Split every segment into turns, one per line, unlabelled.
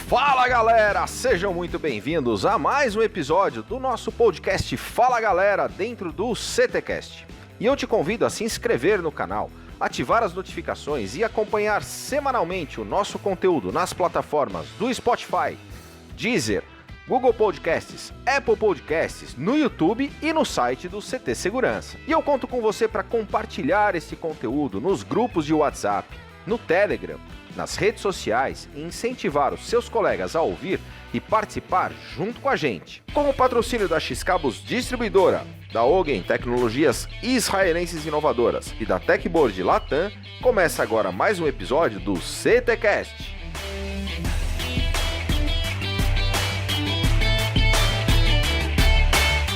Fala galera, sejam muito bem-vindos a mais um episódio do nosso podcast Fala Galera dentro do CTcast. E eu te convido a se inscrever no canal, ativar as notificações e acompanhar semanalmente o nosso conteúdo nas plataformas do Spotify, Deezer, Google Podcasts, Apple Podcasts, no YouTube e no site do CT Segurança. E eu conto com você para compartilhar esse conteúdo nos grupos de WhatsApp, no Telegram, nas redes sociais e incentivar os seus colegas a ouvir e participar junto com a gente. Com o patrocínio da X-Cabos Distribuidora, da Ogen Tecnologias Israelenses Inovadoras e da Techboard Latam, começa agora mais um episódio do CTcast.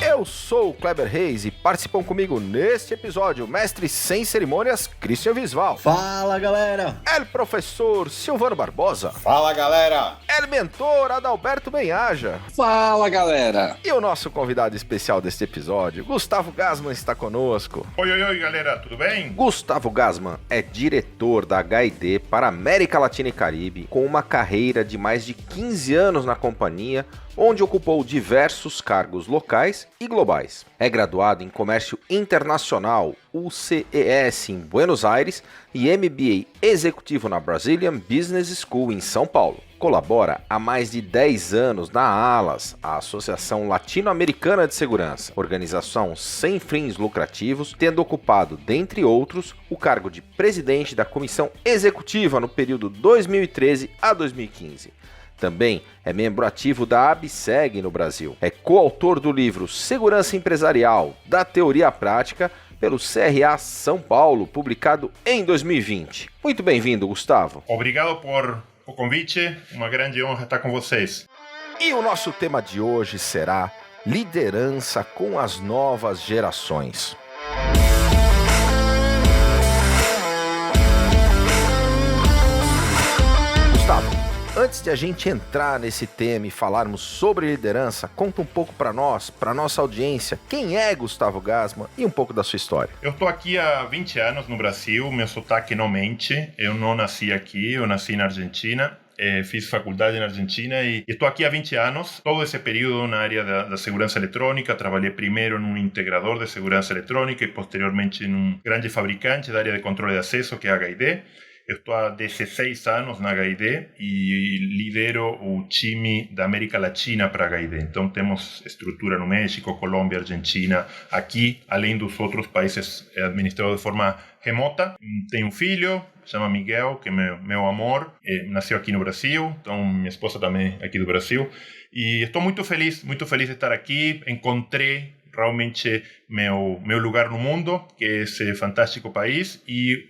Eu sou o Kleber Reis e participam comigo neste episódio o mestre sem cerimônias, Christian Visval.
Fala, galera!
El professor Silvano Barbosa.
Fala, galera!
El mentor Adalberto Benhaja.
Fala, galera!
E o nosso convidado especial deste episódio, Gustavo Gassman, está conosco.
Oi, galera, tudo bem?
Gustavo Gassman é diretor da HID para América Latina e Caribe, com uma carreira de mais de 15 anos na companhia, onde ocupou diversos cargos locais e globais. É graduado em Comércio Internacional, UCES em Buenos Aires e MBA Executivo na Brazilian Business School em São Paulo. Colabora há mais de 10 anos na ALAS, a Associação Latino-Americana de Segurança, organização sem fins lucrativos, tendo ocupado, dentre outros, o cargo de presidente da Comissão Executiva no período 2013 a 2015. Também é membro ativo da ABSEG no Brasil. É coautor do livro Segurança Empresarial, da Teoria à Prática, pelo CRA São Paulo, publicado em 2020. Muito bem-vindo, Gustavo.
Obrigado por o convite, uma grande honra estar com vocês.
E o nosso tema de hoje será liderança com as novas gerações. Gustavo, antes de a gente entrar nesse tema e falarmos sobre liderança, conta um pouco para nós, para nossa audiência, quem é Gustavo Gassman e um pouco da sua história.
Eu estou aqui há 20 anos no Brasil, meu sotaque não mente, eu não nasci aqui, eu nasci na Argentina. Fiz faculdade na Argentina e estou aqui há 20 anos, todo esse período na área da segurança eletrônica. Trabalhei primeiro num integrador de segurança eletrônica e posteriormente num grande fabricante da área de controle de acesso, que é a HID. Eu estou há 16 anos na HID e lidero o time da América Latina para a HID. Então temos estrutura no México, Colômbia, Argentina, aqui, além dos outros países administrados de forma remota. Tenho um filho, chama Miguel, que é meu amor, nasceu aqui no Brasil, então minha esposa também é aqui do Brasil. E estou muito feliz de estar aqui. Encontrei realmente meu lugar no mundo, que é esse fantástico país, e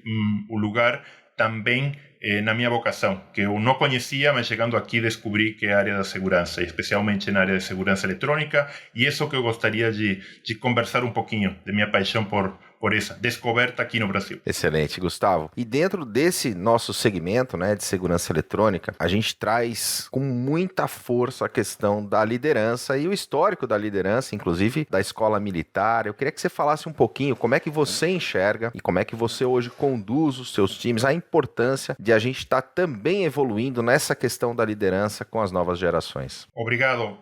o lugar também na minha vocação, que eu não conhecia, mas chegando aqui descobri que é a área da segurança, especialmente na área de segurança eletrônica, e isso que eu gostaria de conversar um pouquinho, de minha paixão por essa descoberta aqui no Brasil.
Excelente, Gustavo. E dentro desse nosso segmento, né, de segurança eletrônica, a gente traz com muita força a questão da liderança e o histórico da liderança, inclusive da escola militar. Eu queria que você falasse um pouquinho como é que você enxerga e como é que você hoje conduz os seus times, a importância de a gente estar também evoluindo nessa questão da liderança com as novas gerações.
Obrigado.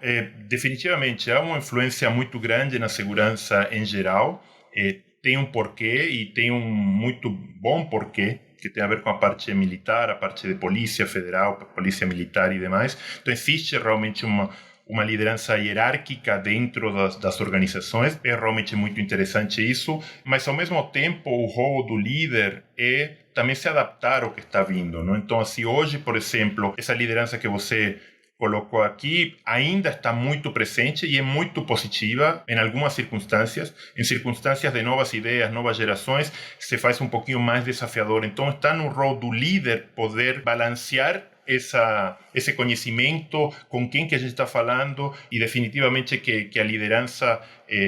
Definitivamente, há uma influência muito grande na segurança em geral. Tem um porquê e tem um muito bom porquê, que tem a ver com a parte militar, a parte de polícia federal, polícia militar e demais. Então existe realmente uma liderança hierárquica dentro das organizações. É realmente muito interessante isso, mas ao mesmo tempo o rol do líder é também se adaptar ao que está vindo, não? Então, assim, hoje, por exemplo, essa liderança que você colocou aqui ainda está muito presente e é muito positiva em algumas circunstâncias. Em circunstâncias de novas ideias, novas gerações, se faz um pouquinho mais desafiador. Então está no rol do líder poder balancear esse conhecimento, com quem que a gente está falando, e definitivamente que a liderança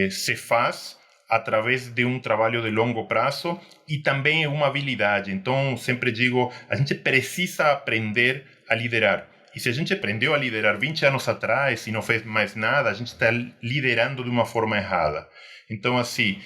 se faz através de um trabalho de longo prazo e também é uma habilidade. Então sempre digo, a gente precisa aprender a liderar. E se a gente aprendeu a liderar 20 anos atrás e não fez mais nada, a gente está liderando de uma forma errada. Então, assim,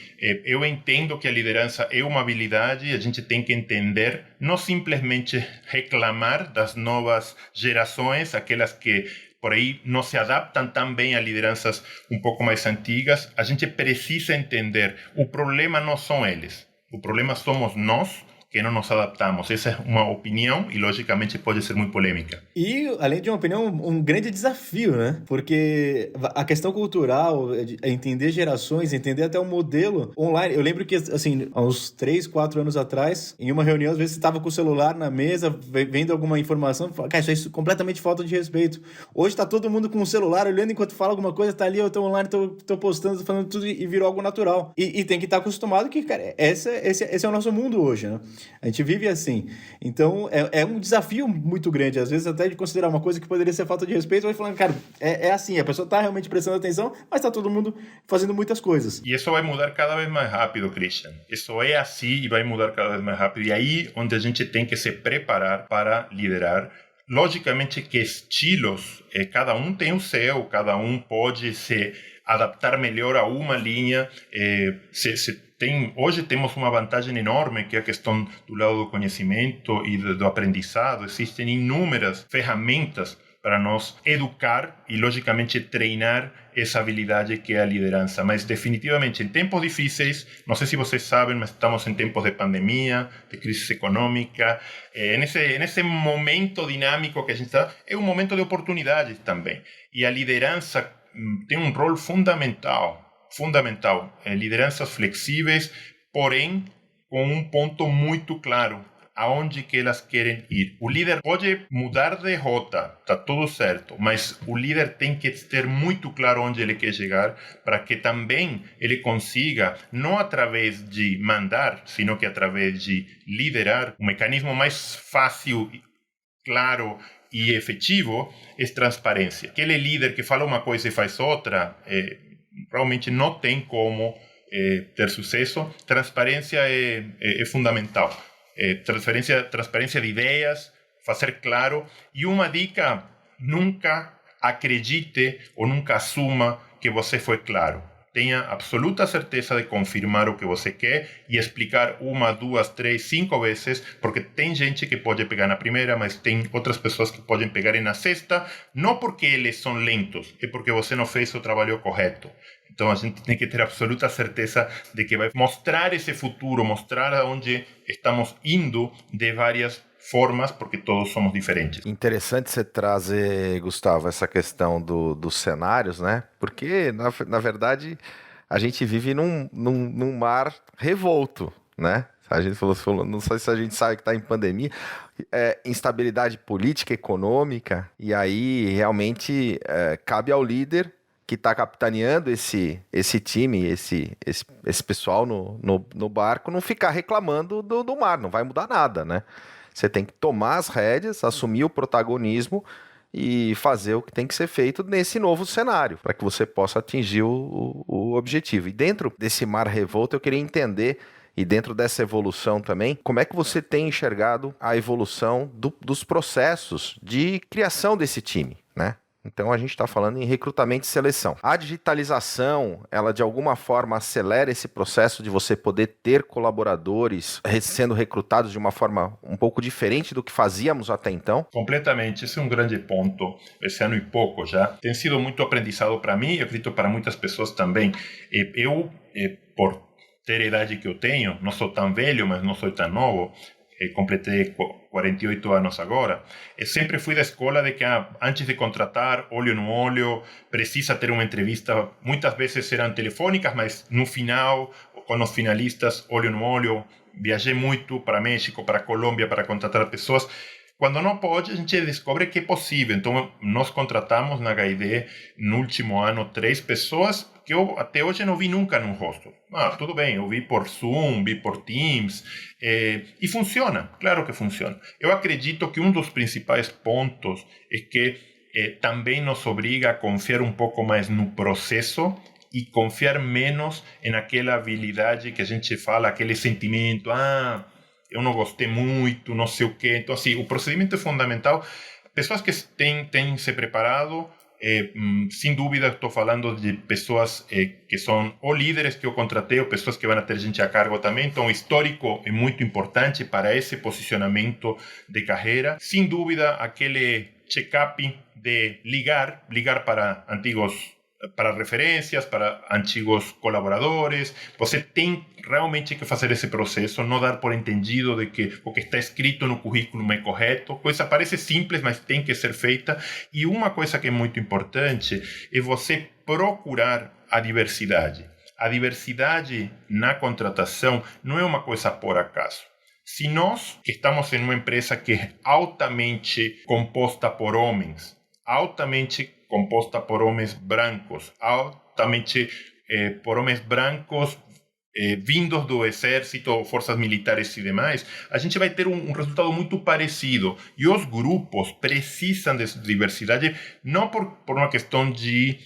eu entendo que a liderança é uma habilidade, a gente tem que entender, não simplesmente reclamar das novas gerações, aquelas que por aí não se adaptam tão bem a lideranças um pouco mais antigas. A gente precisa entender, o problema não são eles, o problema somos nós, que não nos adaptamos. Essa é uma opinião e, logicamente, pode ser muito polêmica.
E, além de uma opinião, um grande desafio, né? Porque a questão cultural, entender gerações, entender até o modelo online. Eu lembro que, assim, há uns 3, 4 anos atrás, em uma reunião, às vezes você estava com o celular na mesa, vendo alguma informação, cara, isso é completamente falta de respeito. Hoje tá todo mundo com o celular, olhando enquanto fala alguma coisa, tá ali, eu tô online, tô postando, tô falando tudo e virou algo natural. E tem que estar acostumado que, cara, esse é o nosso mundo hoje, né? A gente vive assim. Então, é um desafio muito grande. Às vezes, até de considerar uma coisa que poderia ser falta de respeito, vai falando, cara, é assim, a pessoa está realmente prestando atenção, mas está todo mundo fazendo muitas coisas.
E isso vai mudar cada vez mais rápido, Christian. Isso é assim e vai mudar cada vez mais rápido. E aí onde a gente tem que se preparar para liderar. Logicamente que estilos, cada um tem o seu, cada um pode se adaptar melhor a uma linha. Hoje temos uma vantagem enorme, que é a questão do lado do conhecimento e do aprendizado. Existem inúmeras ferramentas para nós educar e, logicamente, treinar essa habilidade que é a liderança. Mas, definitivamente, em tempos difíceis, não sei se vocês sabem, mas estamos em tempos de pandemia, de crise econômica. Nesse momento dinâmico que a gente está, é um momento de oportunidades também. E a liderança tem um rol fundamental, lideranças flexíveis, porém com um ponto muito claro, aonde que elas querem ir. O líder pode mudar de rota, tá tudo certo, mas o líder tem que ter muito claro onde ele quer chegar, para que também ele consiga, não através de mandar, sino que através de liderar. O mecanismo mais fácil, claro e efetivo é transparência. Aquele líder que fala uma coisa e faz outra, realmente não tem como ter sucesso. Transparência é fundamental. Transparência de ideias, fazer claro. E uma dica, nunca acredite ou nunca assuma que você foi claro. Tenha absoluta certeza de confirmar o que você quer e explicar 1, 2, 3, 5 vezes, porque tem gente que pode pegar na primeira, mas tem outras pessoas que podem pegar na sexta, não porque eles são lentos, é porque você não fez o trabalho correto. Então a gente tem que ter absoluta certeza de que vai mostrar esse futuro, mostrar aonde estamos indo de várias formas, porque todos somos diferentes.
Interessante você trazer, Gustavo, essa questão dos cenários, né? Porque, na verdade, a gente vive num mar revolto, né? A gente falou, não sei se a gente sabe que está em pandemia, instabilidade política, econômica, e aí realmente cabe ao líder que está capitaneando esse time, esse pessoal no barco, não ficar reclamando do mar, não vai mudar nada, né? Você tem que tomar as rédeas, assumir o protagonismo e fazer o que tem que ser feito nesse novo cenário, para que você possa atingir o objetivo. E dentro desse mar revolto, eu queria entender, e dentro dessa evolução também, como é que você tem enxergado a evolução dos processos de criação desse time, né? Então a gente está falando em recrutamento e seleção. A digitalização, ela de alguma forma acelera esse processo de você poder ter colaboradores sendo recrutados de uma forma um pouco diferente do que fazíamos até então?
Completamente, esse é um grande ponto. Esse ano e pouco já tem sido muito aprendizado para mim e acredito para muitas pessoas também. Eu, por ter a idade que eu tenho, não sou tão velho, mas não sou tão novo. Completei 48 anos agora. Eu sempre fui da escola de que antes de contratar, olho no olho, precisa ter uma entrevista. Muitas vezes eram telefônicas, mas no final, com os finalistas, olho no olho. Viajei muito para México, para Colômbia, para contratar pessoas. Quando não pode, a gente descobre que é possível. Então, nós contratamos na HID, no último ano, 3 pessoas que eu até hoje não vi nunca no rosto. Tudo bem, eu vi por Zoom, vi por Teams, e funciona, claro que funciona. Eu acredito que um dos principais pontos é que também nos obriga a confiar um pouco mais no processo e confiar menos naquela habilidade que a gente fala, aquele sentimento, eu não gostei muito, não sei o quê. Então, assim, o procedimento é fundamental, Pessoas que têm se preparado, sem dúvida estou falando de pessoas que são ou líderes que eu contratei ou pessoas que vão ter gente a cargo também. Então, o histórico é muito importante para esse posicionamento de carreira. Sem dúvida, aquele check-up de ligar para antigos, para referências, para antigos colaboradores. Você tem realmente que fazer esse processo, não dar por entendido de que o que está escrito no currículo é correto. Coisa parece simples, mas tem que ser feita. E uma coisa que é muito importante é você procurar a diversidade. A diversidade na contratação não é uma coisa por acaso. Se nós, que estamos em uma empresa que é altamente composta por homens, altamente composta por homens brancos, altamente por homens brancos vindos do exército, forças militares e demais, a gente vai ter um resultado muito parecido. E os grupos precisam de diversidade, não por uma questão de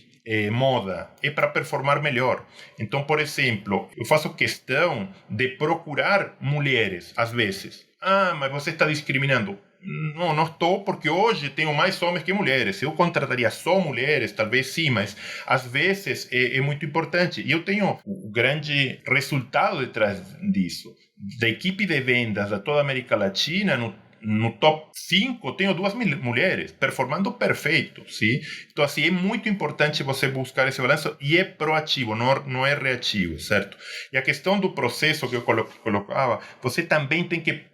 moda, é para performar melhor. Então, por exemplo, eu faço questão de procurar mulheres, às vezes. Ah, mas você está discriminando. Não estou, porque hoje tenho mais homens que mulheres. Eu contrataria só mulheres, talvez sim, mas às vezes é muito importante. E eu tenho o grande resultado detrás disso. Da equipe de vendas da toda a América Latina, no top 5, tenho 2 mulheres, performando perfeito, sim? Então, assim, é muito importante você buscar esse balanço e é proativo, não é reativo, certo? E a questão do processo que eu colocava, você também tem que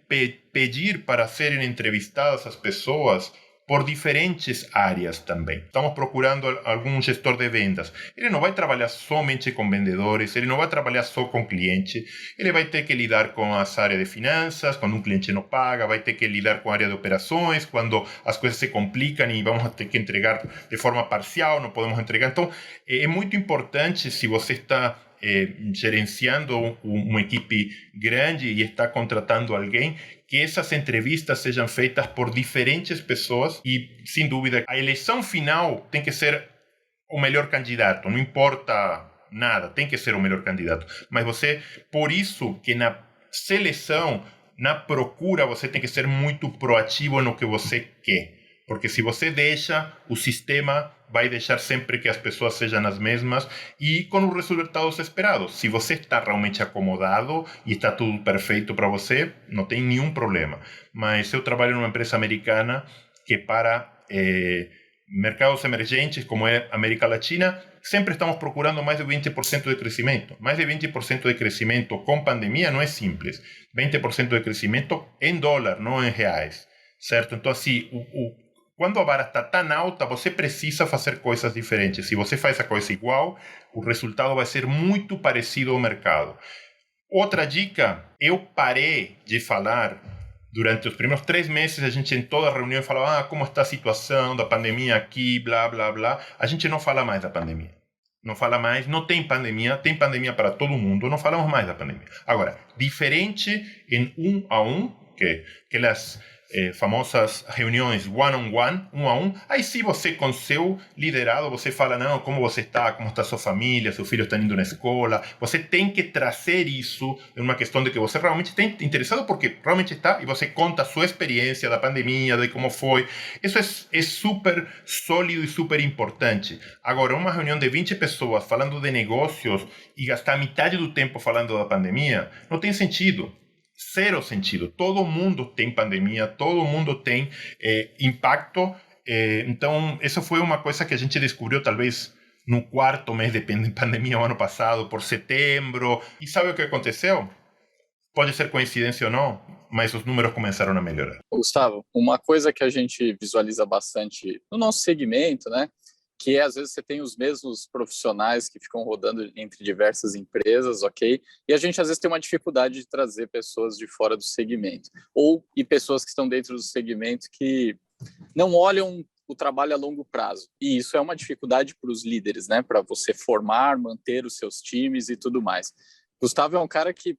pedir para serem entrevistadas as pessoas por diferentes áreas também. Estamos procurando algum gestor de vendas. Ele não vai trabalhar somente com vendedores, ele não vai trabalhar só com cliente, ele vai ter que lidar com as áreas de finanças, quando um cliente não paga, vai ter que lidar com a área de operações, quando as coisas se complicam e vamos ter que entregar de forma parcial, não podemos entregar. Então, é muito importante, se você está gerenciando uma equipe grande e está contratando alguém, que essas entrevistas sejam feitas por diferentes pessoas e, sem dúvida, a eleição final tem que ser o melhor candidato, não importa nada, tem que ser o melhor candidato. Mas você, por isso que na seleção, na procura, você tem que ser muito proativo no que você quer. Porque se você deixa, o sistema vai deixar sempre que as pessoas sejam as mesmas e com os resultados esperados. Se você está realmente acomodado e está tudo perfeito para você, não tem nenhum problema. Mas eu trabalho numa empresa americana que para mercados emergentes, como é a América Latina, sempre estamos procurando mais de 20% de crescimento. Mais de 20% de crescimento com pandemia não é simples. 20% de crescimento em dólar, não em reais. Certo? Então, assim, quando a vara está tão alta, você precisa fazer coisas diferentes. Se você faz a coisa igual, o resultado vai ser muito parecido ao mercado. Outra dica, eu parei de falar durante os primeiros 3 meses, a gente em toda reunião falava como está a situação da pandemia aqui, blá, blá, blá. A gente não fala mais da pandemia. Não fala mais, não tem pandemia para todo mundo, não falamos mais da pandemia. Agora, diferente em 1-a-1, que aquelas famosas reuniões one-on-one, 1-a-1, aí sim você com seu liderado, você fala, não, como você está, como está sua família, seu filho está indo na escola, você tem que trazer isso, é uma questão de que você realmente está interessado porque realmente está, e você conta a sua experiência da pandemia, de como foi, isso é super sólido e super importante. Agora, uma reunião de 20 pessoas falando de negócios e gastar metade do tempo falando da pandemia, não tem sentido. Zero sentido. Todo mundo tem pandemia, todo mundo tem impacto. Então, essa foi uma coisa que a gente descobriu talvez no 4º mês de pandemia, o ano passado, por setembro. E sabe o que aconteceu? Pode ser coincidência ou não, mas os números começaram a melhorar.
Gustavo, uma coisa que a gente visualiza bastante no nosso segmento, né? Que às vezes você tem os mesmos profissionais que ficam rodando entre diversas empresas, ok? E a gente às vezes tem uma dificuldade de trazer pessoas de fora do segmento. E pessoas que estão dentro do segmento que não olham o trabalho a longo prazo. E isso é uma dificuldade para os líderes, né? Para você formar, manter os seus times e tudo mais. Gustavo é um cara que,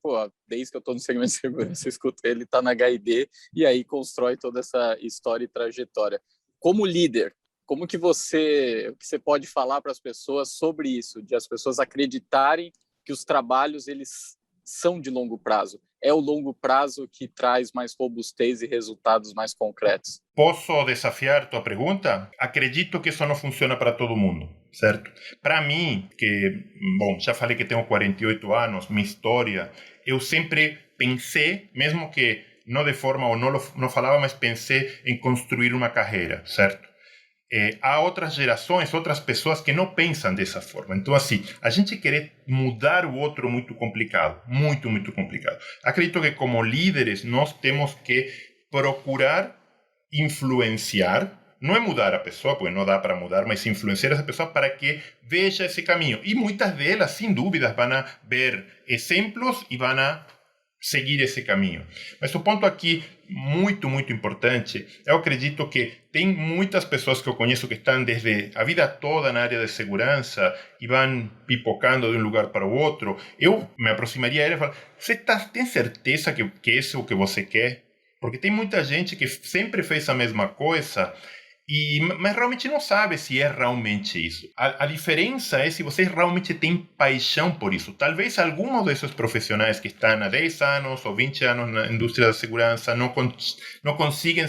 desde que eu estou no segmento de segurança, eu escuto ele, está na HID e aí constrói toda essa história e trajetória. Como líder, o que você pode falar para as pessoas sobre isso, de as pessoas acreditarem que os trabalhos eles são de longo prazo é o longo prazo que traz mais robustez e resultados mais concretos?
Posso desafiar tua pergunta? Acredito que isso não funciona para todo mundo, certo? Para mim, já falei que tenho 48 anos, minha história, eu sempre pensei, mesmo que não de forma, ou não falava, mas pensei em construir uma carreira, certo? Há outras gerações, outras pessoas que não pensam dessa forma. Então, assim, a gente querer mudar o outro é muito complicado. Muito, muito complicado. Acredito que, como líderes, nós temos que procurar influenciar. Não é mudar a pessoa, porque não dá para mudar, mas influenciar essa pessoa para que veja esse caminho. E muitas delas, sem dúvidas, vão ver exemplos e vão seguir esse caminho. Mas o ponto aqui, muito, muito importante, eu acredito que tem muitas pessoas que eu conheço que estão desde a vida toda na área de segurança e vão pipocando de um lugar para o outro. Eu me aproximaria a ele e falaria, você tem certeza que esse é o que você quer? Porque tem muita gente que sempre fez a mesma coisa, mas realmente não sabe se é realmente isso. A diferença é se você realmente tem paixão por isso. Talvez alguns desses profissionais que estão há 10 anos ou 20 anos na indústria da segurança não consigam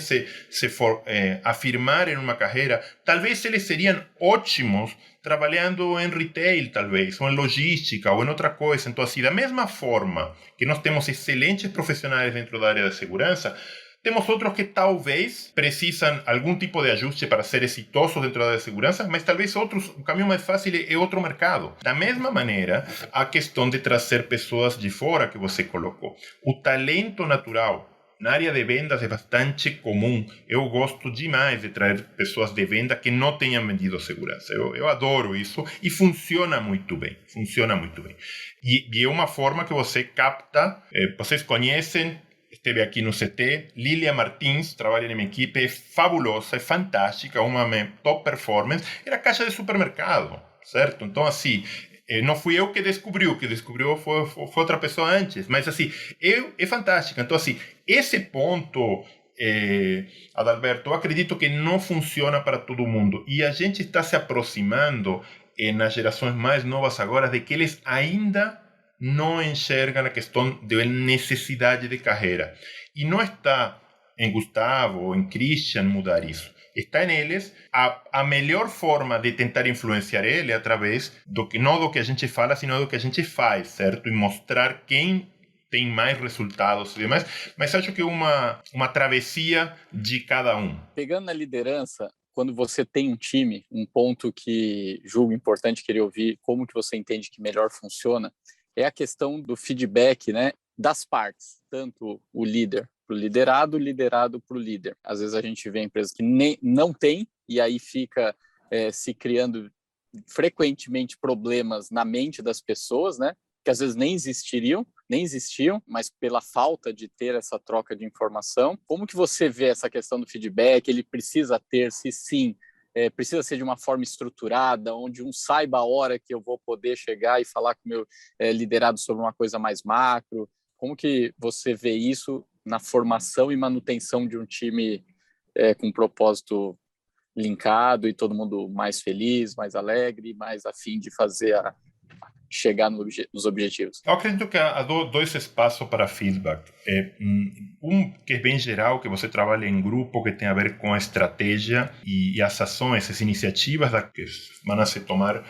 afirmar em uma carreira. Talvez eles seriam ótimos trabalhando em retail, talvez, ou em logística, ou em outra coisa. Então, assim, da mesma forma que nós temos excelentes profissionais dentro da área da segurança, temos outros que talvez precisam algum tipo de ajuste para ser exitosos dentro da área de segurança, mas talvez outros, o caminho mais fácil é outro mercado. Da mesma maneira, a questão de trazer pessoas de fora que você colocou. O talento natural na área de vendas é bastante comum. Eu gosto demais de trazer pessoas de venda que não tenham vendido segurança. Eu adoro isso e funciona muito bem. Funciona muito bem. E é uma forma que você capta, vocês conhecem, esteve aqui no CT, Lilia Martins, trabalha na minha equipe, é fabulosa, é fantástica, uma top performance, era caixa de supermercado, certo? Então, assim, não fui eu que descobriu, o que descobriu foi outra pessoa antes, mas, assim, é fantástica. Então, assim, esse ponto, Adalberto, eu acredito que não funciona para todo mundo, e a gente está se aproximando nas gerações mais novas agora de que eles ainda não enxergam a questão de necessidade de carreira. E não está em Gustavo ou em Christian mudar isso. Está neles. A melhor forma de tentar influenciar ele é através não do que a gente fala, sino do que a gente faz, certo? E mostrar quem tem mais resultados e demais. Mas acho que é uma travessia de cada um.
Pegando na liderança, quando você tem um time, um ponto que julgo importante querer ouvir, como que você entende que melhor funciona, é a questão do feedback, né, das partes, tanto o líder para o liderado, o liderado para o líder. Às vezes a gente vê empresas que não tem, e aí fica se criando frequentemente problemas na mente das pessoas, né, que às vezes nem existiam, mas pela falta de ter essa troca de informação. Como que você vê essa questão do feedback? Ele precisa ter, se sim, precisa ser de uma forma estruturada, onde saiba a hora que eu vou poder chegar e falar com o meu liderado sobre uma coisa mais macro. Como que você vê isso na formação e manutenção de um time com um propósito linkado e todo mundo mais feliz, mais alegre, mais afim de chegar nos objetivos?
Eu acredito que há dois espaços para feedback. Que é bem geral, que você trabalha em grupo, que tem a ver com a estratégia e as ações, as iniciativas que vão se tomar,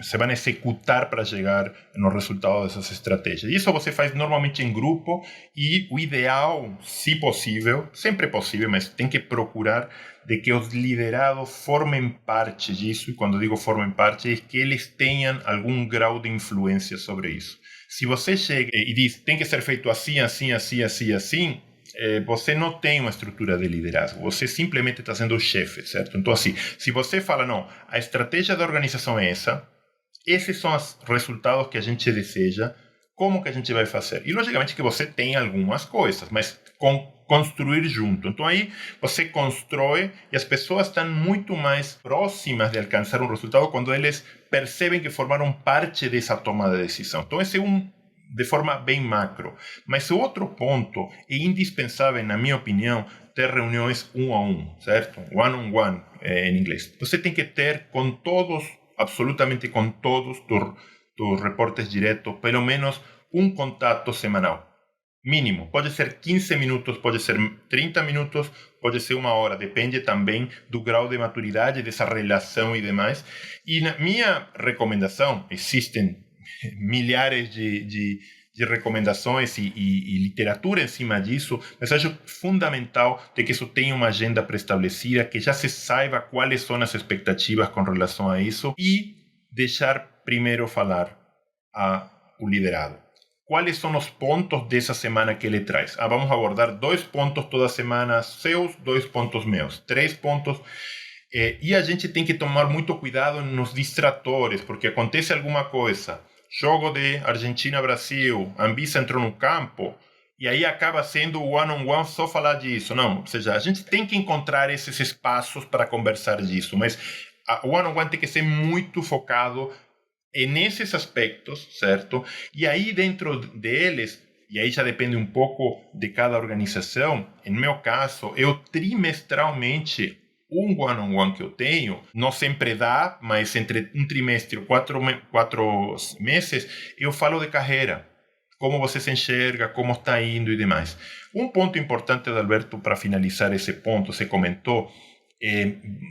se vão executar para chegar no resultado dessas estratégias. E isso você faz normalmente em grupo e o ideal, se possível, sempre é possível, mas tem que procurar de que os liderados formem parte disso, e quando digo formem parte, é que eles tenham algum grau de influência sobre isso. Se você chega e diz, tem que ser feito assim, assim, assim, assim, assim, você não tem uma estrutura de liderazgo, você simplesmente está sendo o chefe, certo? Então, assim, se você fala, não, a estratégia da organização é essa, esses são os resultados que a gente deseja, como que a gente vai fazer? E, logicamente, que você tem algumas coisas, mas construir junto. Então, aí você constrói e as pessoas estão muito mais próximas de alcançar um resultado quando eles percebem que formaram parte dessa toma de decisão. Então, esse é de forma bem macro. Mas o outro ponto é indispensável, na minha opinião, ter reuniões um a um, certo? One-on-one, em inglês. Você tem que ter com todos, absolutamente com todos, tus reportes diretos, pelo menos um contato semanal. Mínimo. Pode ser 15 minutos, pode ser 30 minutos, pode ser 1 hora. Depende também do grau de maturidade dessa relação e demais. E na minha recomendação, existem milhares de recomendações e literatura em cima disso, mas acho fundamental de que isso tenha uma agenda pré-estabelecida, que já se saiba quais são as expectativas com relação a isso e deixar primeiro falar o liderado. Quais são os pontos dessa semana que ele traz? Vamos abordar 2 pontos toda semana seus, 2 pontos meus, 3 pontos. E a gente tem que tomar muito cuidado nos distratores, porque acontece alguma coisa. Jogo de Argentina-Brasil, Anvisa entrou no campo, e aí acaba sendo one-on-one só falar disso. Não, ou seja, a gente tem que encontrar esses espaços para conversar disso, mas o one-on-one tem que ser muito focado nesses aspectos, certo? E aí dentro deles, e aí já depende um pouco de cada organização, em meu caso, eu trimestralmente, um one-on-one que eu tenho, não sempre dá, mas entre um trimestre e 4 meses, eu falo de carreira, como você se enxerga, como está indo e demais. Um ponto importante, Adalberto, para finalizar esse ponto, você comentou,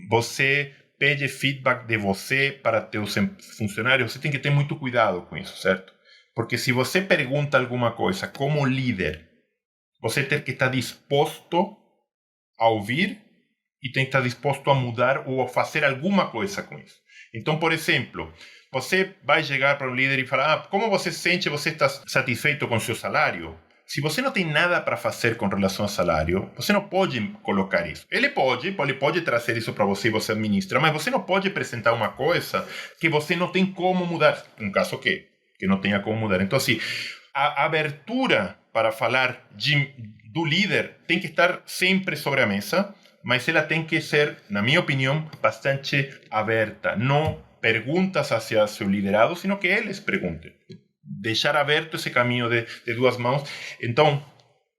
você pede feedback de você para teus funcionários, você tem que ter muito cuidado com isso, certo? Porque se você pergunta alguma coisa como líder, você tem que estar disposto a ouvir e tem que estar disposto a mudar ou a fazer alguma coisa com isso. Então, por exemplo, você vai chegar para um líder e falar, como você se sente, você está satisfeito com seu salário? Se você não tem nada para fazer com relação ao salário, você não pode colocar isso. Ele pode trazer isso para você e você administra, mas você não pode apresentar uma coisa que você não tem como mudar. Um caso que não tenha como mudar. Então, assim, a abertura para falar do líder tem que estar sempre sobre a mesa, mas ela tem que ser, na minha opinião, bastante aberta. Não perguntas hacia seu liderado, sino que eles perguntem. Deixar aberto esse caminho de 2 mãos. Então,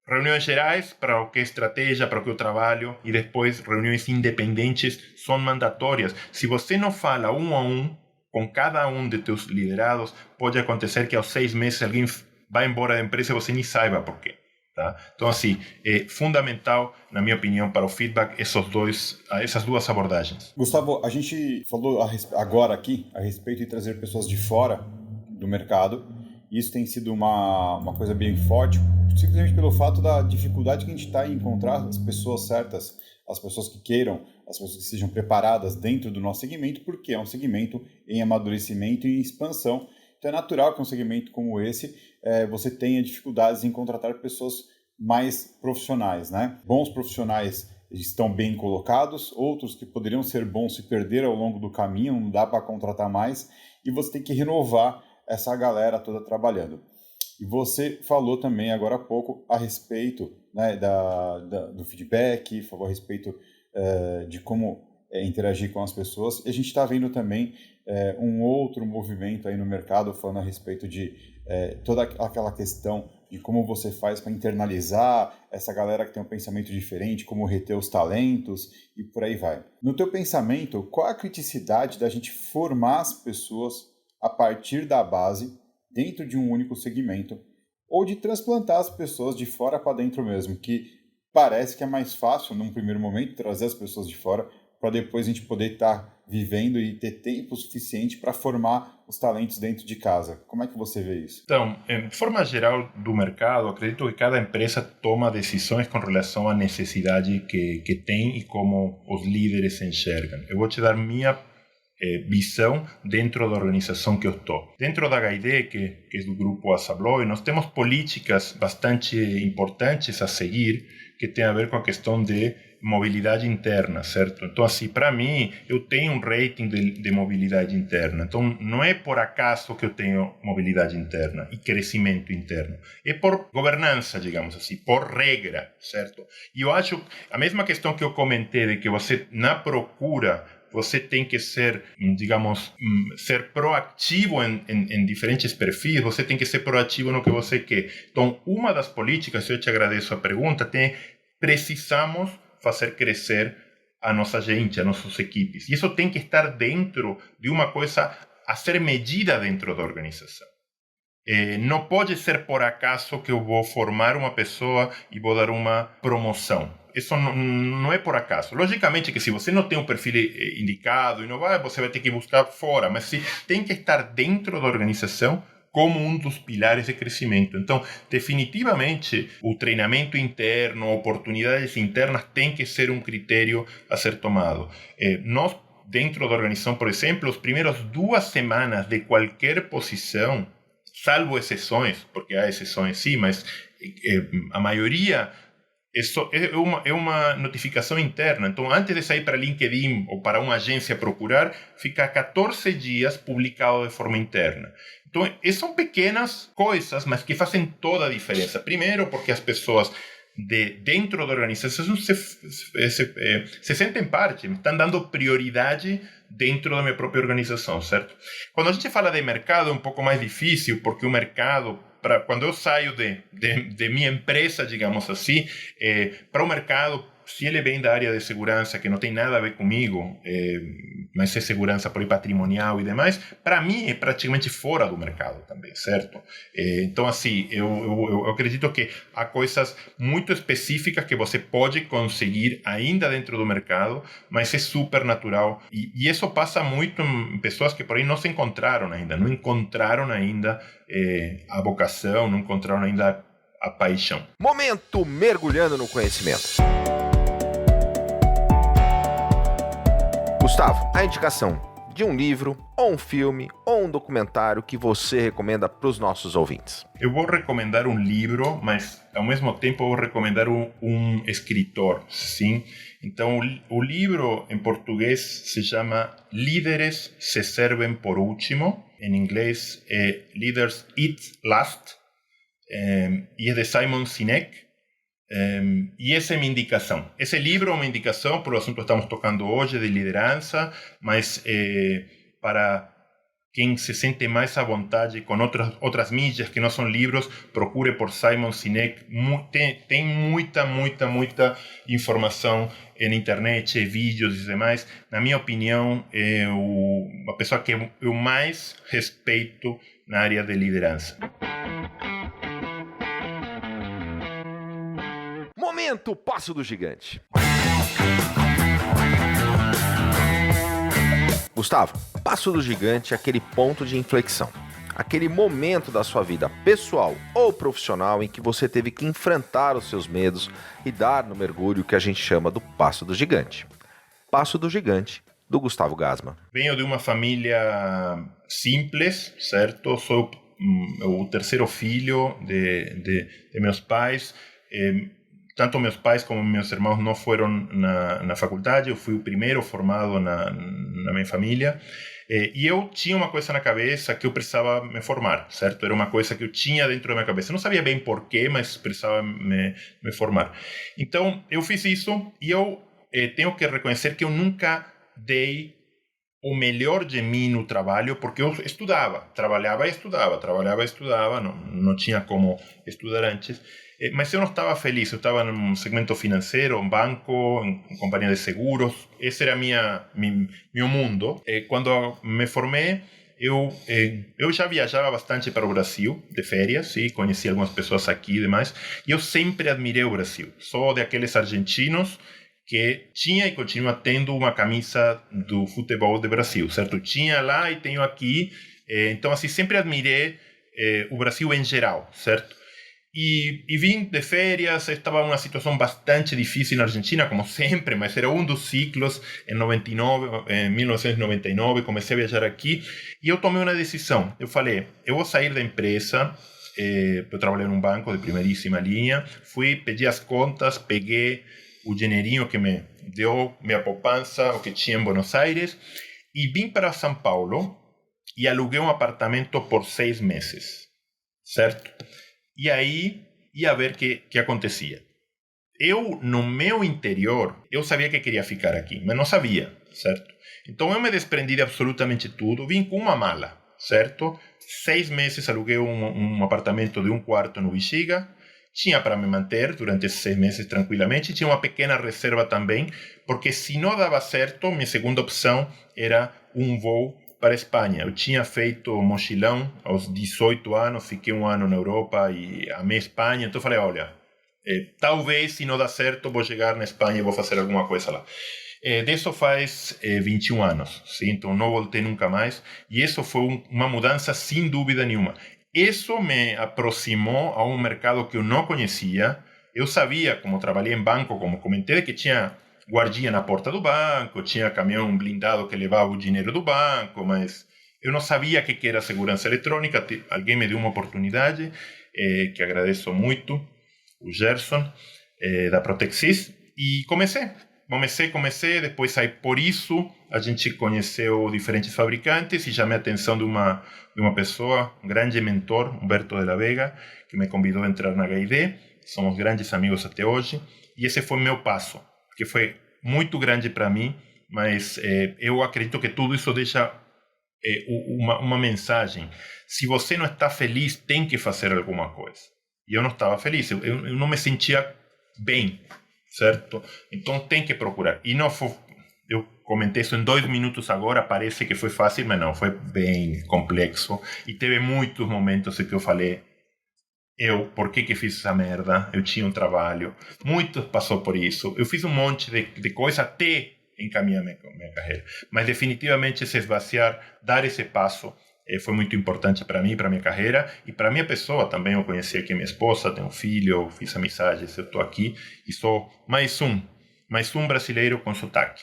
reuniões gerais para o que é estratégia, para o que eu trabalho, e depois reuniões independentes são mandatórias. Se você não fala 1 a 1 com cada um de teus liderados, pode acontecer que aos 6 meses alguém vá embora da empresa e você nem saiba por quê. Tá? Então, assim, é fundamental, na minha opinião, para o feedback, essas 2 abordagens.
Gustavo, a gente falou agora aqui a respeito de trazer pessoas de fora do mercado. Isso tem sido uma coisa bem forte, simplesmente pelo fato da dificuldade que a gente está em encontrar as pessoas certas, as pessoas que queiram, as pessoas que sejam preparadas dentro do nosso segmento, porque é um segmento em amadurecimento e em expansão. Então é natural que um segmento como esse você tenha dificuldades em contratar pessoas mais profissionais, né? Bons profissionais estão bem colocados, outros que poderiam ser bons se perderam ao longo do caminho, não dá para contratar mais, e você tem que renovar essa galera toda trabalhando. E você falou também agora há pouco a respeito, né, do feedback, falou a respeito de como interagir com as pessoas. E a gente está vendo também um outro movimento aí no mercado falando a respeito de toda aquela questão de como você faz para internalizar essa galera que tem um pensamento diferente, como reter os talentos e por aí vai. No teu pensamento, qual a criticidade da gente formar as pessoas a partir da base, dentro de um único segmento, ou de transplantar as pessoas de fora para dentro mesmo, que parece que é mais fácil, num primeiro momento, trazer as pessoas de fora, para depois a gente poder estar vivendo e ter tempo suficiente para formar os talentos dentro de casa. Como é que você vê isso?
Então, em forma geral do mercado, acredito que cada empresa toma decisões com relação à necessidade que tem e como os líderes enxergam. Eu vou te dar minha visão dentro da organização que eu estou. Dentro da H&D, que é do grupo ASA ABLOY, nós temos políticas bastante importantes a seguir que tem a ver com a questão de mobilidade interna, certo? Então, assim, para mim, eu tenho um rating de mobilidade interna. Então, não é por acaso que eu tenho mobilidade interna e crescimento interno. É por governança, digamos assim, por regra, certo? E eu acho, a mesma questão que eu comentei, de que você, na procura, você tem que ser, digamos, ser proativo em diferentes perfis, você tem que ser proativo no que você quer. Então, uma das políticas, eu te agradeço a pergunta, precisamos fazer crescer a nossa gente, as nossas equipes. E isso tem que estar dentro de uma coisa a ser medida dentro da organização. Não pode ser por acaso que eu vou formar uma pessoa e vou dar uma promoção. Isso não é por acaso. Logicamente que se você não tem um perfil indicado, você vai ter que buscar fora, mas se tem que estar dentro da organização como um dos pilares de crescimento. Então, definitivamente, o treinamento interno, oportunidades internas tem que ser um critério a ser tomado. Nós, dentro da organização, por exemplo, as primeiras 2 semanas de qualquer posição, salvo exceções, porque há exceções sim, mas a maioria é uma notificação interna. Então, antes de sair para LinkedIn ou para uma agência procurar, fica 14 dias publicado de forma interna. Então, são pequenas coisas, mas que fazem toda a diferença. Primeiro, porque as pessoas dentro da organização se sentem parte, me estão dando prioridade dentro da minha própria organização, certo? Quando a gente fala de mercado, é um pouco mais difícil, porque o mercado, quando eu saio de minha empresa, digamos assim, para o mercado, se ele vem da área de segurança, que não tem nada a ver comigo, mas é segurança por aí patrimonial e demais, para mim é praticamente fora do mercado também, certo? Então, assim, eu acredito que há coisas muito específicas que você pode conseguir ainda dentro do mercado, mas é super natural. E isso passa muito em pessoas que por aí não se encontraram ainda, não encontraram ainda a vocação, não encontraram ainda a paixão.
Momento mergulhando no conhecimento. Gustavo, a indicação de um livro, ou um filme, ou um documentário que você recomenda para os nossos ouvintes.
Eu vou recomendar um livro, mas ao mesmo tempo eu vou recomendar um escritor, sim? Então, o livro em português se chama Líderes se servem por último. Em inglês é Leaders Eat Last. E é de Simon Sinek. E essa é minha indicação. Esse livro é uma indicação para o assunto que estamos tocando hoje, de liderança, mas para quem se sente mais à vontade com outras mídias que não são livros, procure por Simon Sinek. Tem muita informação na internet, vídeos e demais. Na minha opinião, é a pessoa que eu mais respeito na área de liderança.
Momento Passo do Gigante. Gustavo, Passo do Gigante é aquele ponto de inflexão, aquele momento da sua vida pessoal ou profissional em que você teve que enfrentar os seus medos e dar no mergulho que a gente chama do Passo do Gigante. Passo do Gigante, do Gustavo Gasman.
Venho de uma família simples, certo? Sou o terceiro filho de meus pais. Tanto meus pais como meus irmãos não foram na faculdade, eu fui o primeiro formado na minha família. E eu tinha uma coisa na cabeça que eu precisava me formar, certo? Era uma coisa que eu tinha dentro da minha cabeça. Eu não sabia bem porquê, mas precisava me formar. Então, eu fiz isso e eu tenho que reconhecer que eu nunca dei o melhor de mim no trabalho, porque eu estudava, trabalhava e estudava, não tinha como estudar antes. Mas eu não estava feliz, eu estava num segmento financeiro, um banco, em companhia de seguros. Esse era meu mundo. Quando me formei, eu já viajava bastante para o Brasil, de férias, sim, conheci algumas pessoas aqui e demais, e eu sempre admirei o Brasil. Sou daqueles argentinos que tinha e continua tendo uma camisa do futebol do Brasil, certo? Tinha lá e tenho aqui. Então, assim, sempre admirei o Brasil em geral, certo? E vim de férias, estava uma situação bastante difícil na Argentina, como sempre, mas era um dos ciclos. Em 1999, comecei a viajar aqui e eu tomei uma decisão. Eu falei, eu vou sair da empresa, eu trabalhei num banco de primeiríssima linha, pedi as contas, peguei o dinheirinho que me deu minha poupança, o que tinha em Buenos Aires, e vim para São Paulo e aluguei um apartamento por 6 meses, certo? E aí ia ver o que acontecia. Eu, no meu interior, eu sabia que queria ficar aqui, mas não sabia, certo? Então eu me desprendi de absolutamente tudo, vim com uma mala, certo? 6 meses aluguei um apartamento de 1 quarto no Bexiga, tinha para me manter durante esses 6 meses tranquilamente, tinha uma pequena reserva também, porque se não dava certo, minha segunda opção era um voo para a Espanha. Eu tinha feito mochilão aos 18 anos, fiquei um ano na Europa e amei a Espanha. Então eu falei, olha, talvez se não dá certo, vou chegar na Espanha e vou fazer alguma coisa lá. Disso faz 21 anos, sim? Então não voltei nunca mais. E isso foi uma mudança sem dúvida nenhuma. Isso me aproximou a um mercado que eu não conhecia. Eu sabia, como trabalhei em banco, como comentei, que tinha guardinha na porta do banco, tinha caminhão blindado que levava o dinheiro do banco, mas eu não sabia o que era segurança eletrônica. Alguém me deu uma oportunidade, que agradeço muito, o Gerson, da Protexis, e comecei, depois aí por isso a gente conheceu diferentes fabricantes e chamei a atenção de uma pessoa, um grande mentor, Humberto de la Vega, que me convidou a entrar na HID. Somos grandes amigos até hoje, e esse foi meu passo, que foi muito grande para mim, mas eu acredito que tudo isso deixa uma mensagem. Se você não está feliz, tem que fazer alguma coisa. E eu não estava feliz, eu não me sentia bem, certo? Então tem que procurar. E não foi, eu comentei isso em 2 minutos agora, parece que foi fácil, mas não, foi bem complexo. E teve muitos momentos em que eu falei, por que fiz essa merda? Eu tinha um trabalho. Muitos passou por isso. Eu fiz um monte de coisa até encaminhar minha carreira. Mas definitivamente se esvaziar, dar esse passo, foi muito importante para mim, para minha carreira e para minha pessoa também. Eu conheci aqui minha esposa, tenho um filho, fiz amizades, eu estou aqui e sou mais um brasileiro com sotaque.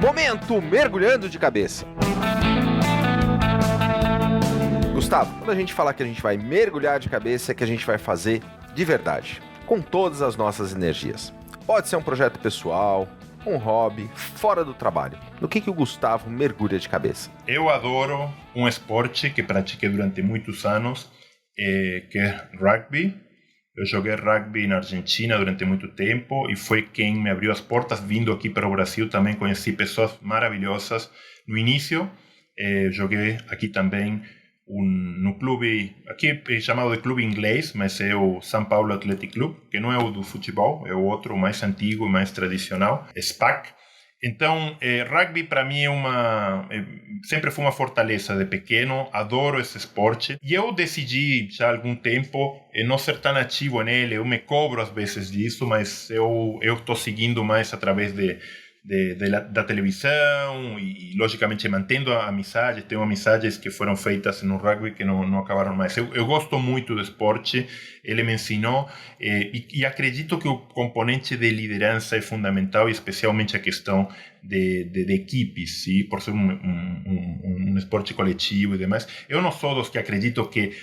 Momento mergulhando de cabeça. Gustavo, quando a gente falar que a gente vai mergulhar de cabeça, é que a gente vai fazer de verdade, com todas as nossas energias. Pode ser um projeto pessoal, um hobby, fora do trabalho. No que o Gustavo mergulha de cabeça?
Eu adoro um esporte que pratiquei durante muitos anos, que é rugby. Eu joguei rugby na Argentina durante muito tempo e foi quem me abriu as portas. Vindo aqui para o Brasil também conheci pessoas maravilhosas. No início, joguei aqui também no clube, aqui é chamado de clube inglês, mas é o São Paulo Athletic Club, que não é o do futebol, é o outro mais antigo, mais tradicional, SPAC. Então, rugby para mim sempre foi uma fortaleza de pequeno, adoro esse esporte. E eu decidi já há algum tempo não ser tão ativo nele, eu me cobro às vezes disso, mas eu estou seguindo mais através da televisão e logicamente mantendo amizades. Tenho amizades que foram feitas no rugby que não acabaram mais. Eu gosto muito do esporte, ele me ensinou e acredito que o componente de liderança é fundamental, e especialmente a questão de equipes, sim? Por ser um esporte coletivo e demais. Eu não sou dos que acredito que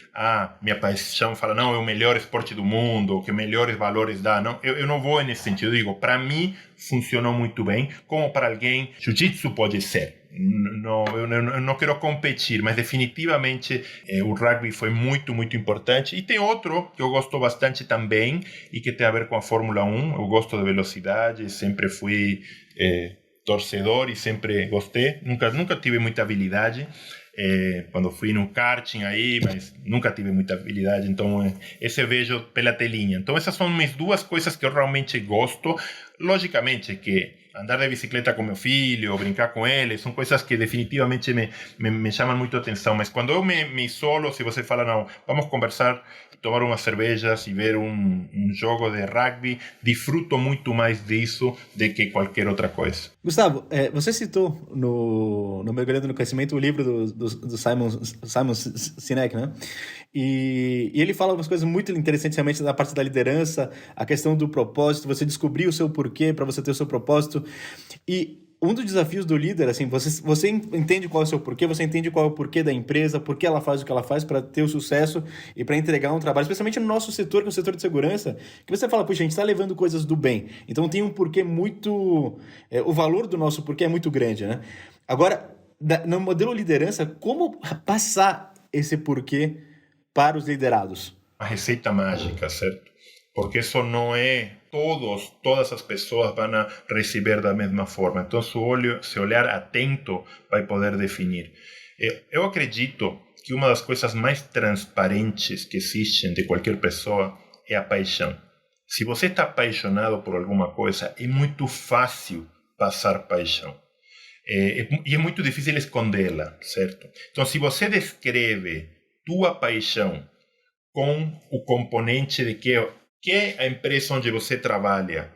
minha paixão fala, não, é o melhor esporte do mundo, que melhores valores dá. Não, eu não vou nesse sentido. Eu digo, para mim funcionou muito bem, como para alguém, jiu-jitsu pode ser. Não, eu não quero competir, mas definitivamente o rugby foi muito, muito importante. E tem outro que eu gosto bastante também, e que tem a ver com a Fórmula 1. Eu gosto de velocidade, sempre fui torcedor e sempre gostei. Nunca tive muita habilidade. Quando fui no karting aí, mas nunca tive muita habilidade, então esse eu vejo pela telinha. Então essas são as 2 coisas que eu realmente gosto. Logicamente que andar de bicicleta com meu filho, brincar com ele, são coisas que definitivamente me chamam muito a atenção, mas quando eu me isolo, se você fala, não, vamos conversar, tomar umas cervejas e ver um jogo de rugby, disfruto muito mais disso do que qualquer outra coisa.
Gustavo, você citou no Mergulhando no Conhecimento o livro do Simon Sinek, né? E ele fala umas coisas muito interessantes realmente da parte da liderança, a questão do propósito, você descobrir o seu porquê para você ter o seu propósito. E um dos desafios do líder, assim, você entende qual é o seu porquê, você entende qual é o porquê da empresa, por que ela faz o que ela faz para ter o sucesso e para entregar um trabalho, especialmente no nosso setor, que é o setor de segurança, que você fala, puxa, a gente está levando coisas do bem. Então tem um porquê muito... o valor do nosso porquê é muito grande, né? Agora, no modelo liderança, como passar esse porquê para os liderados?
A receita mágica, certo? Porque isso não é todas as pessoas vão receber da mesma forma. Então, se olhar atento vai poder definir. Eu acredito que uma das coisas mais transparentes que existem de qualquer pessoa é a paixão. Se você está apaixonado por alguma coisa, é muito fácil passar paixão. E é muito difícil escondê-la, certo? Então, se você descreve tua paixão com o componente de que a empresa onde você trabalha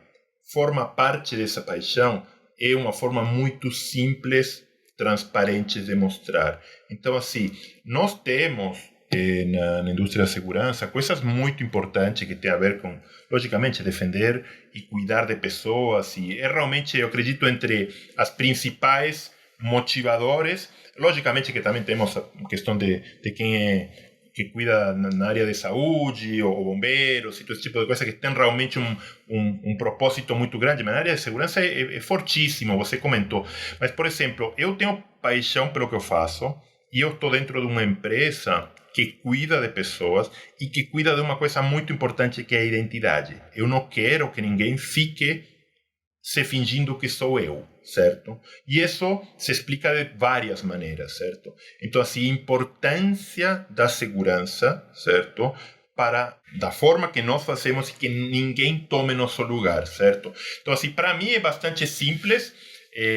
forma parte dessa paixão, é uma forma muito simples, transparente de mostrar. Então, assim, nós temos na indústria da segurança coisas muito importantes que tem a ver com, logicamente, defender e cuidar de pessoas, e é realmente, eu acredito, entre as principais motivadores. Logicamente que também temos a questão de quem que cuida na área de saúde, ou bombeiros, e todo esse tipo de coisa que tem realmente um propósito muito grande, mas na área de segurança é fortíssimo, você comentou. Mas, por exemplo, eu tenho paixão pelo que eu faço, e eu estou dentro de uma empresa que cuida de pessoas e que cuida de uma coisa muito importante, que é a identidade. Eu não quero que ninguém fique se fingindo que sou eu, certo? E isso se explica de várias maneiras, certo? Então, assim, a importância da segurança, certo? Da forma que nós fazemos e que ninguém tome nosso lugar, certo? Então, assim, para mim é bastante simples,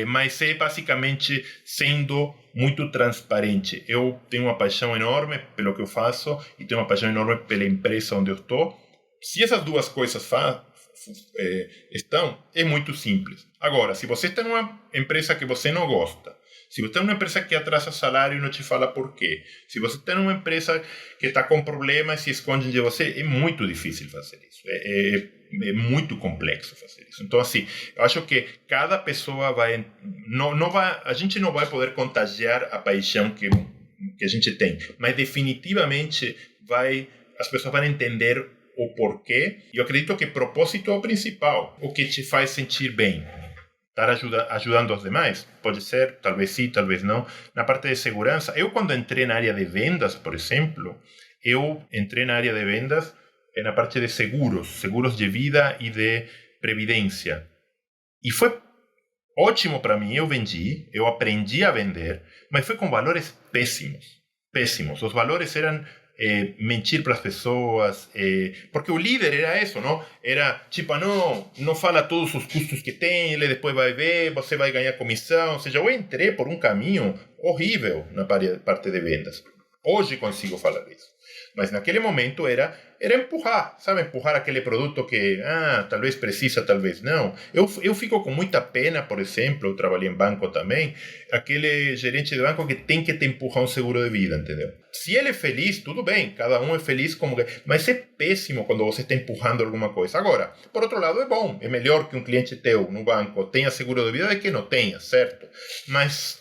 mas é basicamente sendo muito transparente. Eu tenho uma paixão enorme pelo que eu faço e tenho uma paixão enorme pela empresa onde eu estou. Se essas duas coisas estão, é muito simples. Agora, se você está numa empresa que você não gosta, se você está numa empresa que atrasa salário e não te fala por quê, se você está numa empresa que está com problemas e se esconde de você, é muito difícil fazer isso. É muito complexo fazer isso. Então, assim, eu acho que cada pessoa a gente não vai poder contagiar a paixão que a gente tem, mas definitivamente as pessoas vão entender o porquê. E eu acredito que propósito é o principal, o que te faz sentir bem. Estar ajudando os demais, pode ser, talvez sim, talvez não. Na parte de segurança, eu quando entrei na área de vendas, por exemplo, eu entrei na área de vendas na parte de seguros de vida e de previdência. E foi ótimo para mim, eu aprendi a vender, mas foi com valores péssimos. Os valores eram mentir para as pessoas, porque o líder era isso, não? Era tipo, não fala todos os custos que tem, ele depois vai ver, você vai ganhar comissão. Ou seja, eu entrei por um caminho horrível na parte de vendas. Hoje consigo falar isso. Mas naquele momento era empurrar, sabe? Empurrar aquele produto que, talvez precisa, talvez não. Eu fico com muita pena, por exemplo, eu trabalhei em banco também, aquele gerente de banco que tem que te empurrar um seguro de vida, entendeu? Se ele é feliz, tudo bem, cada um é feliz como que... Mas é péssimo quando você está empurrando alguma coisa. Agora, por outro lado, é bom, é melhor que um cliente teu no banco tenha seguro de vida do que não tenha, certo? Mas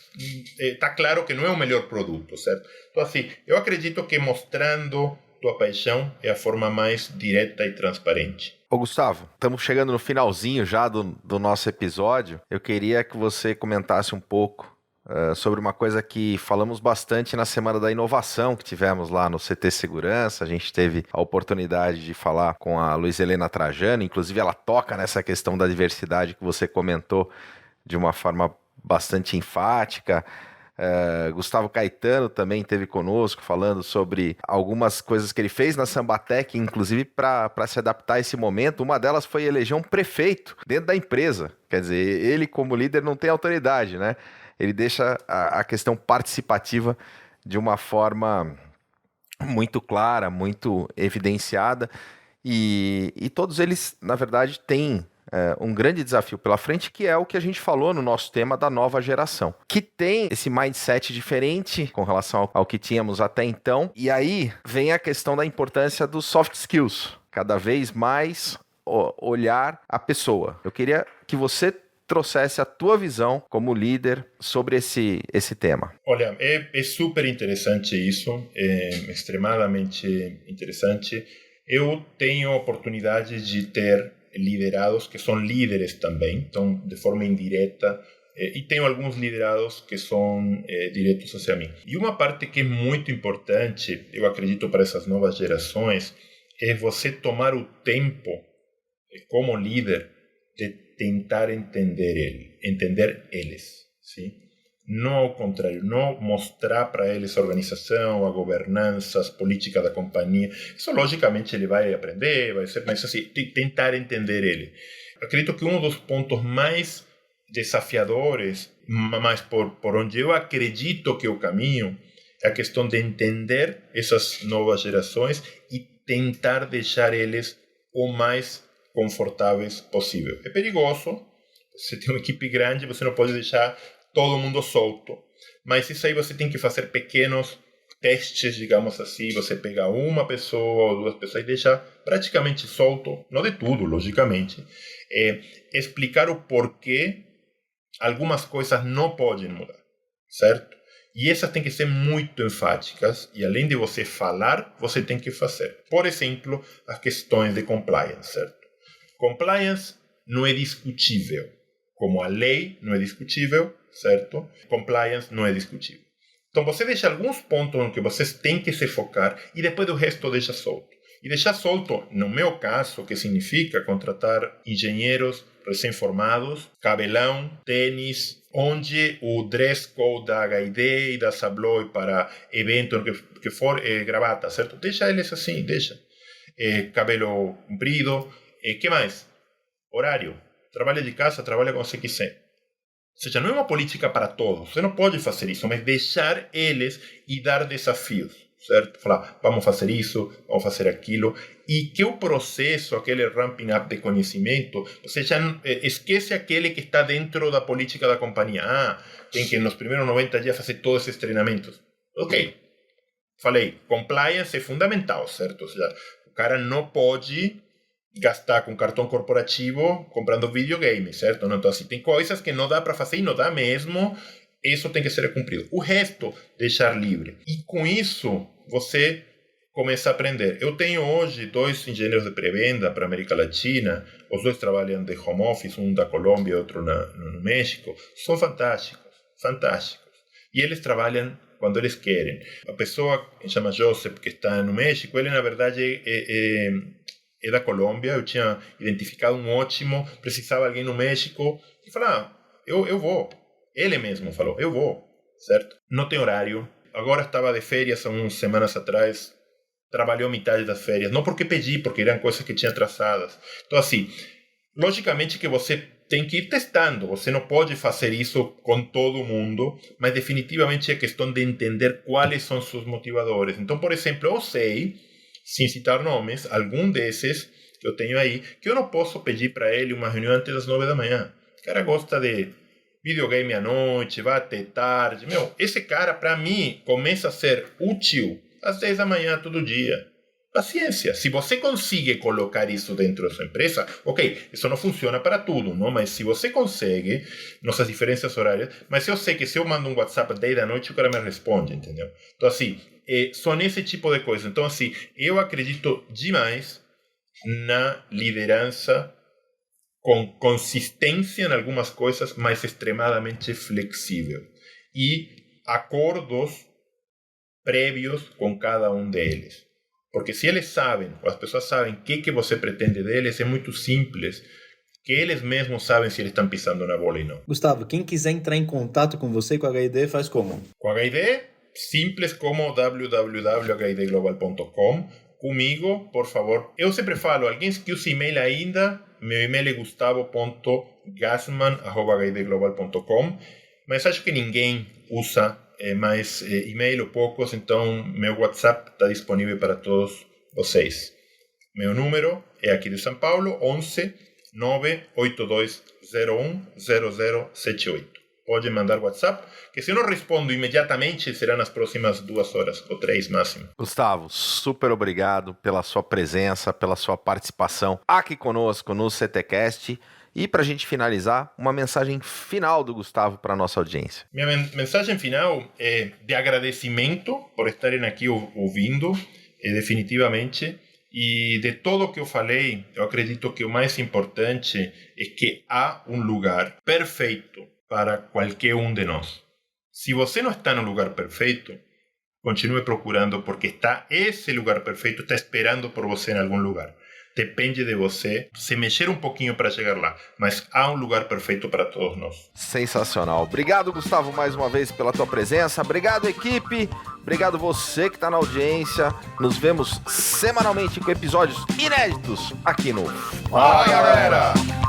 está claro que não é o melhor produto, certo? Então, assim, eu acredito que mostrando tua paixão é a forma mais direta e transparente.
Ô Gustavo, estamos chegando no finalzinho já do nosso episódio. Eu queria que você comentasse um pouco sobre uma coisa que falamos bastante na Semana da Inovação que tivemos lá no CT Segurança. A gente teve a oportunidade de falar com a Luiz Helena Trajano, inclusive ela toca nessa questão da diversidade que você comentou de uma forma bastante enfática. Gustavo Caetano também esteve conosco falando sobre algumas coisas que ele fez na Sambatec, inclusive para se adaptar a esse momento. Uma delas foi eleger um prefeito dentro da empresa. Quer dizer, ele como líder não tem autoridade, né? Ele deixa a questão participativa de uma forma muito clara, muito evidenciada, e todos eles, na verdade, têm um grande desafio pela frente, que é o que a gente falou no nosso tema da nova geração, que tem esse mindset diferente com relação ao que tínhamos até então. E aí vem a questão da importância dos soft skills, cada vez mais olhar a pessoa. Eu queria que você trouxesse a tua visão como líder sobre esse tema.
Olha, é super interessante isso, é extremadamente interessante. Eu tenho a oportunidade de ter liderados que são líderes também, então de forma indireta, e tenho alguns liderados que são diretos hacia mim. E uma parte que é muito importante, eu acredito, para essas novas gerações, é você tomar o tempo como líder de tentar entender eles, sim? Não ao contrário, não mostrar para eles a organização, a governança, as políticas da companhia. Isso, logicamente, ele vai aprender, vai ser, mas assim, tentar entender ele. Acredito que um dos pontos mais desafiadores, mas por onde eu acredito que é o caminho é a questão de entender essas novas gerações e tentar deixar eles o mais confortáveis possível. É perigoso, você tem uma equipe grande, você não pode deixar todo mundo solto, mas isso aí você tem que fazer pequenos testes, digamos assim, você pega uma pessoa ou duas pessoas e deixa praticamente solto, não de tudo, logicamente, explicar o porquê algumas coisas não podem mudar, certo? E essas têm que ser muito enfáticas, e além de você falar, você tem que fazer. Por exemplo, as questões de compliance, certo? Compliance não é discutível, como a lei não é discutível, certo? Compliance não é discutível. Então você deixa alguns pontos em que vocês têm que se focar e depois o resto deixa solto. E deixar solto, no meu caso, que significa contratar engenheiros recém-formados, cabelão, tênis, onde o dress code da H&D e da Sabloy para evento que for gravata, certo? Deixa eles assim, deixa. Cabelo comprido, que mais? Horário. Trabalha de casa, trabalha como você quiser. Ou seja, não é uma política para todos. Você não pode fazer isso, mas deixar eles e dar desafios, certo? Falar, vamos fazer isso, vamos fazer aquilo. E que o processo, aquele ramping up de conhecimento, você já esquece aquele que está dentro da política da companhia. Tem que nos primeiros 90 dias fazer todos esses treinamentos. Ok. Falei, compliance é fundamental, certo? Ou seja, o cara não pode gastar com cartão corporativo comprando videogame, certo? Então, assim, tem coisas que não dá para fazer e não dá mesmo. Isso tem que ser cumprido. O resto, deixar livre. E com isso, você começa a aprender. Eu tenho hoje 2 engenheiros de pré-venda para a América Latina. Os 2 trabalham de home office, um da Colômbia e outro no México. São fantásticos, fantásticos. E eles trabalham quando eles querem. A pessoa que se chama Joseph, que está no México, ele, na verdade, é da Colômbia. Eu tinha identificado um ótimo, precisava de alguém no México. E falei, eu vou. Ele mesmo falou, eu vou, certo? Não tem horário. Agora estava de férias há umas semanas atrás. Trabalhou metade das férias. Não porque pedi, porque eram coisas que tinha atrasadas. Então, assim, logicamente que você tem que ir testando. Você não pode fazer isso com todo mundo, mas definitivamente é questão de entender quais são seus motivadores. Então, por exemplo, eu sei, sem citar nomes, algum desses que eu tenho aí, que eu não posso pedir para ele uma reunião antes das 9 da manhã. O cara gosta de videogame à noite, vai até tarde. Esse cara, para mim, começa a ser útil às 10 da manhã todo dia. Paciência. Se você consegue colocar isso dentro da sua empresa, ok, isso não funciona para tudo, não? Mas se você consegue, nossas diferenças horárias, mas eu sei que se eu mando um WhatsApp às 10 da noite, o cara me responde, entendeu? Então, assim, são esse tipo de coisa. Então, assim, eu acredito demais na liderança com consistência em algumas coisas, mas extremadamente flexível. E acordos prévios com cada um deles. Porque se eles sabem, ou as pessoas sabem o que você pretende deles, é muito simples, que eles mesmos sabem se eles estão pisando na bola ou não.
Gustavo, quem quiser entrar em contato com você, com a H&D, faz como?
Com a H&D, simples como www.hdglobal.com. Comigo, por favor. Eu sempre falo, alguém que usa e-mail ainda, meu e-mail é gustavo.gassman@hdglobal.com, mas acho que ninguém usa mais e-mail ou poucos, então meu WhatsApp está disponível para todos vocês. Meu número é aqui de São Paulo, 11 98201 0078. Pode mandar WhatsApp, que se eu não respondo imediatamente, será nas próximas 2 horas, ou 3 máximo.
Gustavo, super obrigado pela sua presença, pela sua participação aqui conosco no CTcast. E para a gente finalizar, uma mensagem final do Gustavo para a nossa audiência.
Minha mensagem final é de agradecimento por estarem aqui ouvindo, definitivamente. E de tudo o que eu falei, eu acredito que o mais importante é que há um lugar perfeito para qualquer um de nós. Se você não está no lugar perfeito, continue procurando, porque esse lugar perfeito está esperando por você em algum lugar. Depende de você se mexer um pouquinho para chegar lá, mas há um lugar perfeito para todos nós.
Sensacional. Obrigado, Gustavo, mais uma vez pela tua presença. Obrigado, equipe. Obrigado você que está na audiência. Nos vemos semanalmente com episódios inéditos aqui no
Fala, galera!